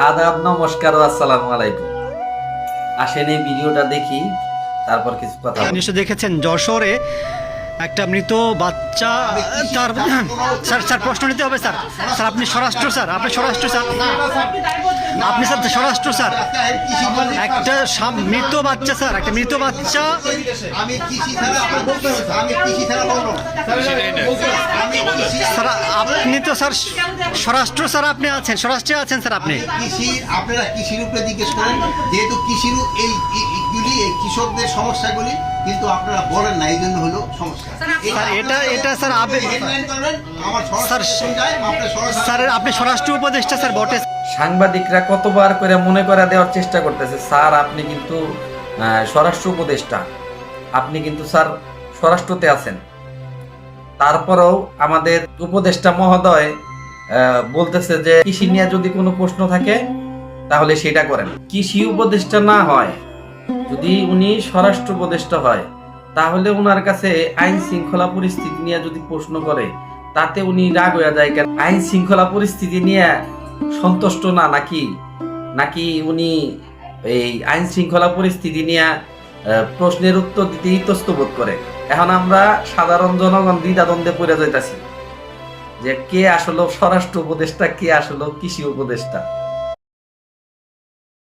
আদাব, নমস্কার ও আসসালামু আলাইকুম। আসেন এই ভিডিওটা দেখি, তারপর কিছু কথা বলি। নিশ্চয় দেখেছেন যশোরে একটা মৃত বাচ্চা। তার স্যার স্যার প্রশ্ন নিতে হবে স্যার। স্যার আপনি স্বরাষ্ট্র স্যার, আপনি স্বরাষ্ট্র স্যার, আপনি স্যার স্বরাষ্ট্র স্যার। একটা মৃত বাচ্চা স্যার, একটা মৃত বাচ্চা। আমি কৃষি ছাড়া আমি কৃষি ছাড়া বলবো স্যার আপনি তো স্যার স্বরাষ্ট্র স্যার, আপনি আছেন স্বরাষ্ট্রে আছেন স্যার আপনি। কৃষির আপনারা কৃষির উপরে জিজ্ঞেস করেন, যেহেতু কৃষির এই কৃষকদের সমস্যাগুলি কিন্তু আপনারা বলেন না, এই জন্য হলো সমস্যা। স্যার এটা স্যার হেডলাইন করবেন, আমার স্যার স্যার আপনি স্বরাষ্ট্র উপদেষ্টা স্যার বটে। সাংবাদিকরা কতবার করে মনে করে দেওয়ার চেষ্টা করতেছে, স্যার আপনি কিন্তু স্বরাষ্ট্র উপদেষ্টা, আপনি কিন্তু স্যার স্বরাষ্ট্রতে আছেন। তারপরেও আমাদের উপদেষ্টা মহোদয় বলতেছে যে কৃষি নিয়ে যদি কোনো প্রশ্ন থাকে তাহলে সেটা করেন। কৃষি উপদেষ্টা না হয়, যদি উনি স্বরাষ্ট্র উপদেষ্টা হয়, তাহলে ওনার কাছে আইন শৃঙ্খলা পরিস্থিতি নিয়ে যদি প্রশ্ন করে তাতে উনি রাগ হয়ে যায় কেন? আইন শৃঙ্খলা পরিস্থিতি নিয়ে সন্তুষ্ট না নাকি? নাকি উনি এই আইন শৃঙ্খলা পরিস্থিতি নিয়ে প্রশ্নের উত্তর দিতে ইতস্ত বোধ করে? এখন আমরা সাধারণ জনগণ দ্বিধাদ্বন্দ্বে পড়ে যাইতাছি যে কে আসলে স্বরাষ্ট্র উপদেষ্টা, কে আসলে কৃষি উপদেষ্টা।